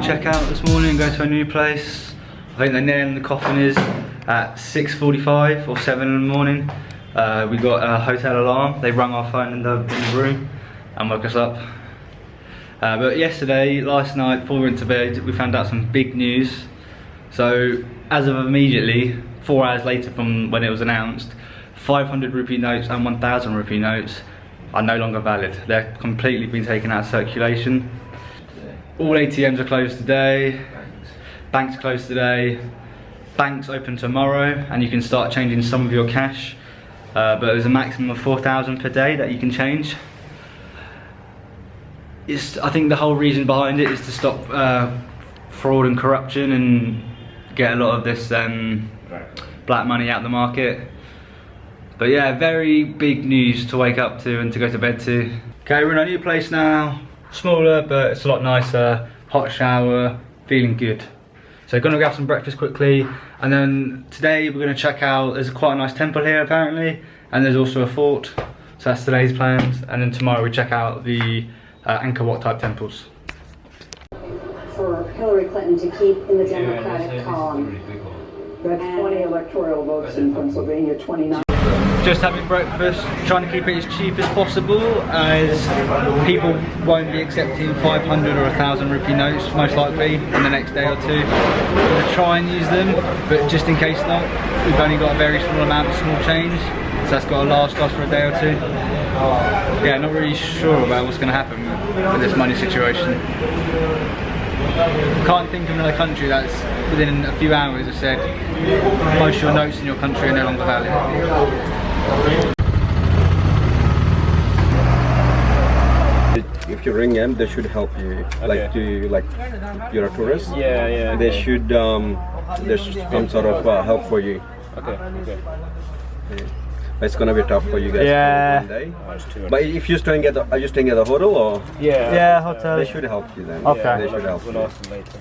check out this morning and go to a new place. I think the nail in the coffin is at 6:45 or 7 in the morning. We got a hotel alarm. They rang our phone in the room and woke us up. But last night, before we went to bed, we found out some big news. So, as of immediately, 4 hours later from when it was announced, 500 rupee notes and 1000 rupee notes are no longer valid. They're completely been taken out of circulation. All ATMs are closed today. Banks closed today. Banks open tomorrow, and you can start changing some of your cash. But there's a maximum of 4,000 per day that you can change. I think the whole reason behind it is to stop fraud and corruption and get a lot of this black money out of the market. But yeah, very big news to wake up to and to go to bed to. Okay, we're in a new place now. Smaller, but it's a lot nicer. Hot shower, feeling good. So gonna grab some breakfast quickly, and then today we're gonna check out, there's quite a nice temple here apparently, and there's also a fort. So that's today's plans, and then tomorrow we check out the Angkor Wat type temples. For Hillary Clinton to keep in the Democratic column. We had 20 electoral votes in Pennsylvania, 29. Just having breakfast, trying to keep it as cheap as possible, as people won't be accepting 500 or 1000 rupee notes most likely in the next day or two. We're going to try and use them, but just in case not, we've only got a very small amount of small change, so that's got to last us for a day or two. Yeah, not really sure about what's going to happen with this money situation. Can't think of another country that's within a few hours have said most of your notes in your country are no longer valid. If you ring them, they should help you. Okay. Like you're a tourist. Yeah. They should there's some sort of help for you. Okay. Yeah. It's gonna be tough for you guys. Yeah. One day. But if you're staying at are you staying at the hotel or? Yeah, hotel. They should help you then. Okay. They should help We'll you. ask them later.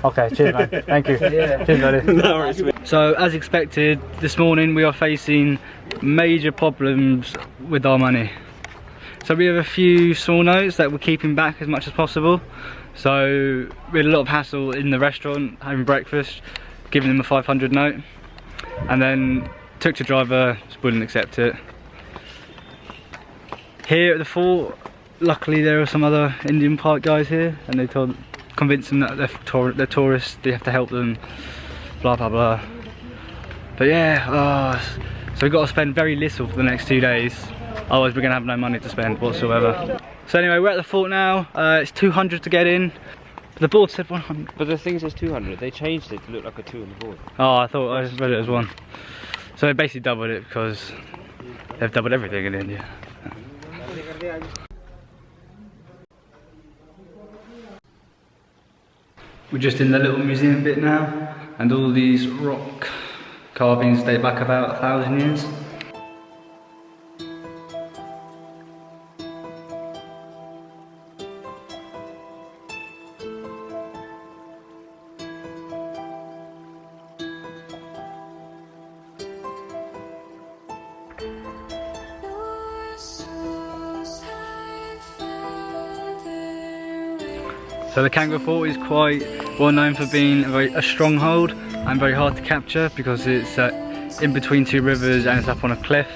Okay, cheers man. Thank you. Cheers buddy. No worries. So as expected, this morning we are facing major problems with our money. So we have a few small notes that we're keeping back as much as possible. So we had a lot of hassle in the restaurant, having breakfast, giving them a 500 note, and then took to driver, just wouldn't accept it. Here at the fort, luckily there are some other Indian park guys here, and they convinced them that they're tourists, they have to help them, blah blah blah. But yeah, so we've got to spend very little for the next 2 days, otherwise we're going to have no money to spend whatsoever. So anyway, we're at the fort now. It's 200 to get in. The board said 100. But the thing says 200. They changed it to look like a 2 on the board. Oh, I thought I read it as 1. So they basically doubled it because they've doubled everything in India. We're just in the little museum bit now, and all these rock carvings date back about 1,000 years. So the Kangra fort is quite well known for being a stronghold and very hard to capture because it's in between 2 rivers and it's up on a cliff.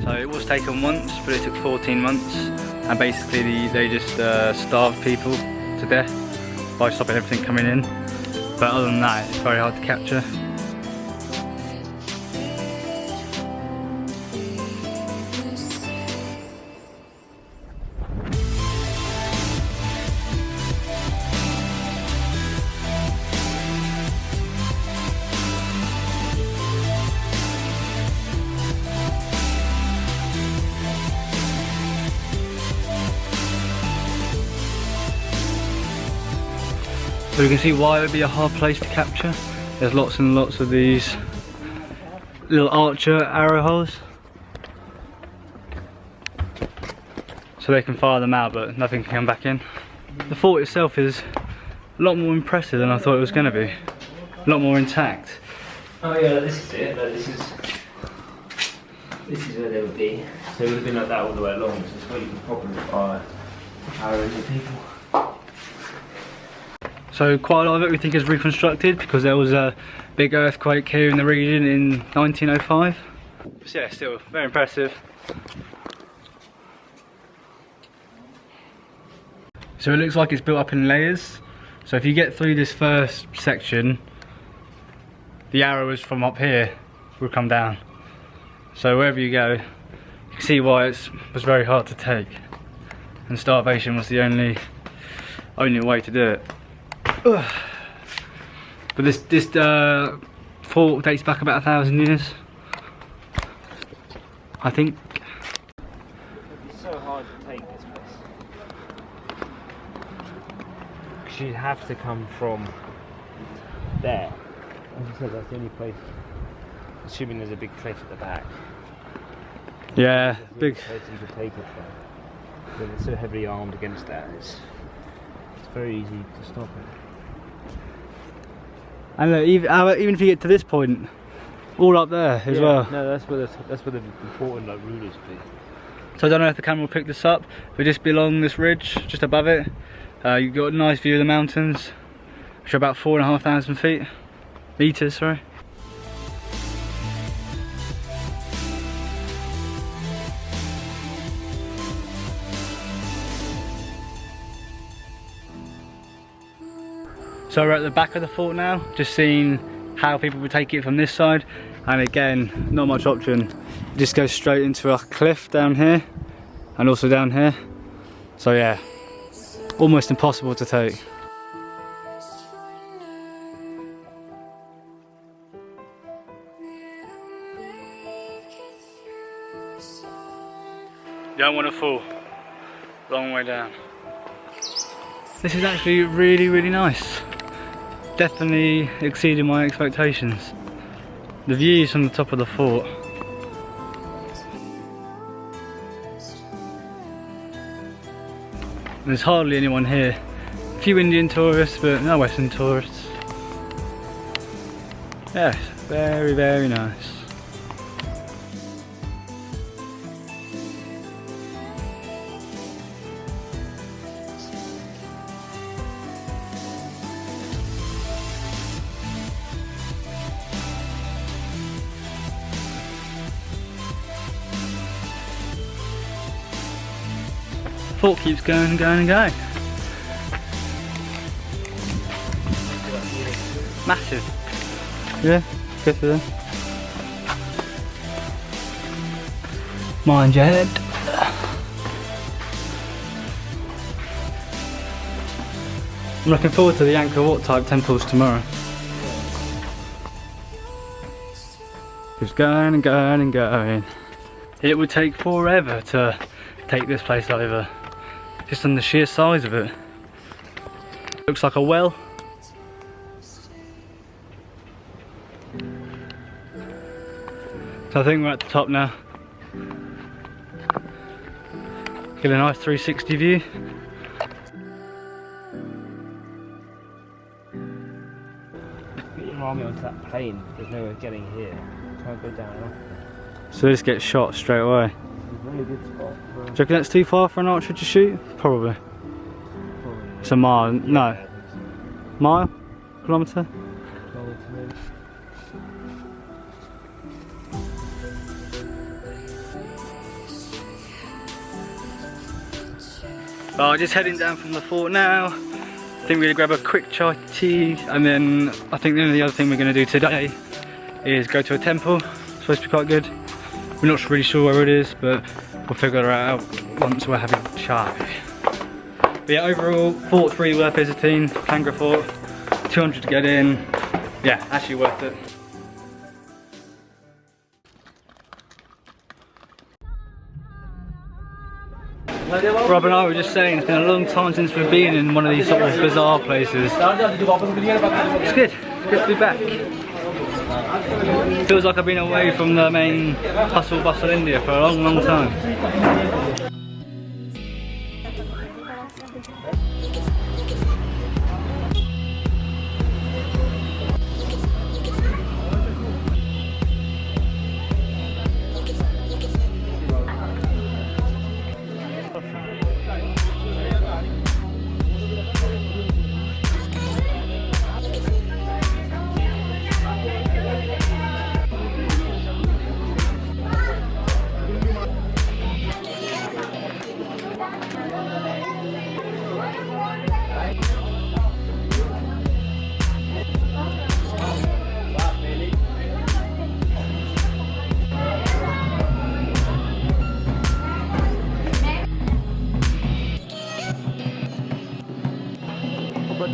So it was taken once, but it took 14 months, and basically they just starved people to death by stopping everything coming in. But other than that, it's very hard to capture. So you can see why it would be a hard place to capture. There's lots and lots of these little archer arrow holes. So they can fire them out, but nothing can come back in. The fort itself is a lot more impressive than I thought it was going to be. A lot more intact. Oh yeah, this is it. This is where they would be. So it would have been like that all the way along. So it's where you can probably fire arrows at people. So quite a lot of it we think is reconstructed because there was a big earthquake here in the region in 1905. So yeah, still very impressive. So it looks like it's built up in layers. So if you get through this first section, the arrows from up here will come down. So wherever you go, you can see why it was very hard to take. And starvation was the only way to do it. Ugh. But this fort dates back about 1,000 years, I think. It's so hard to take this place. Because you'd have to come from there. As I said, that's the only place. Assuming there's a big cliff at the back. Yeah, big. Place you could take it from. But it's so heavily armed against that. It's very easy to stop it. And look, even if you get to this point, all up there as well. No, that's where the important rulers be. So I don't know if the camera will pick this up, but just along this ridge, just above it, you've got a nice view of the mountains, which are about 4,500 meters, sorry. So we're at the back of the fort now, just seeing how people would take it from this side, and again, not much option. You just go straight into a cliff down here, and also down here. So yeah, almost impossible to take. You don't want to fall, long way down. This is actually really, really nice. Definitely exceeded my expectations. The views from the top of the fort. There's hardly anyone here. A few Indian tourists, but no Western tourists. Yes, very, very nice. Fort keeps going and going and going. Massive. Yeah, go through there. Mind your head. I'm looking forward to the Angkor Wat type temples tomorrow. Keeps going and going and going. It would take forever to take this place over. Just on the sheer size of it. Looks like a well. So I think we're at the top now. Get a nice 360 view. Get your army onto that plane, there's no way of getting here. Try and go down and off. So they just get shot straight away. It's a really good spot. Do you reckon that's too far for an archer to shoot? Probably. It's a mile, no. Mile? Kilometre? Just heading down from the fort now. I think we're going to grab a quick chai tea, and then I think the only other thing we're going to do today is go to a temple. It's supposed to be quite good. We're not really sure where it is, but we'll figure it out once we're having chai. But yeah, overall, Fort 3 worth visiting, Kangra Fort, 200 to get in. Yeah, actually worth it. Rob and I were just saying it's been a long time since we've been in one of these sort of bizarre places. It's good to be back. Feels like I've been away from the main hustle bustle India for a long, long time.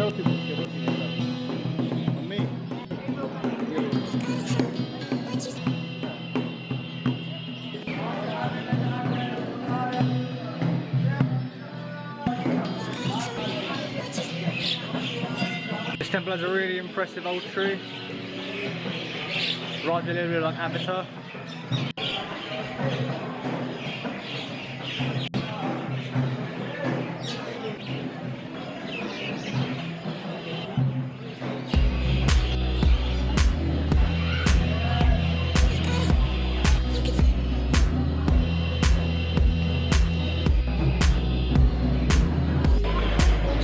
This temple has a really impressive old tree. Right, a little bit like Avatar.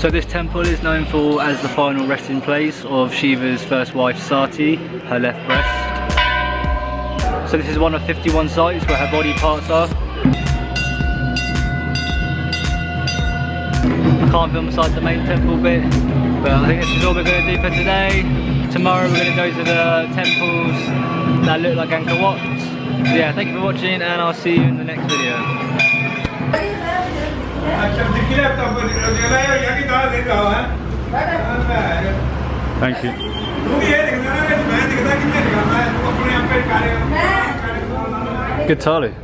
So this temple is known for as the final resting place of Shiva's first wife Sati, her left breast. So this is one of 51 sites where her body parts are. Can't film inside the main temple bit, but I think this is all we're going to do for today. Tomorrow we're going to go to the temples that look like Angkor Wat. So yeah, thank you for watching and I'll see you in the next video. Thank you. Good tally.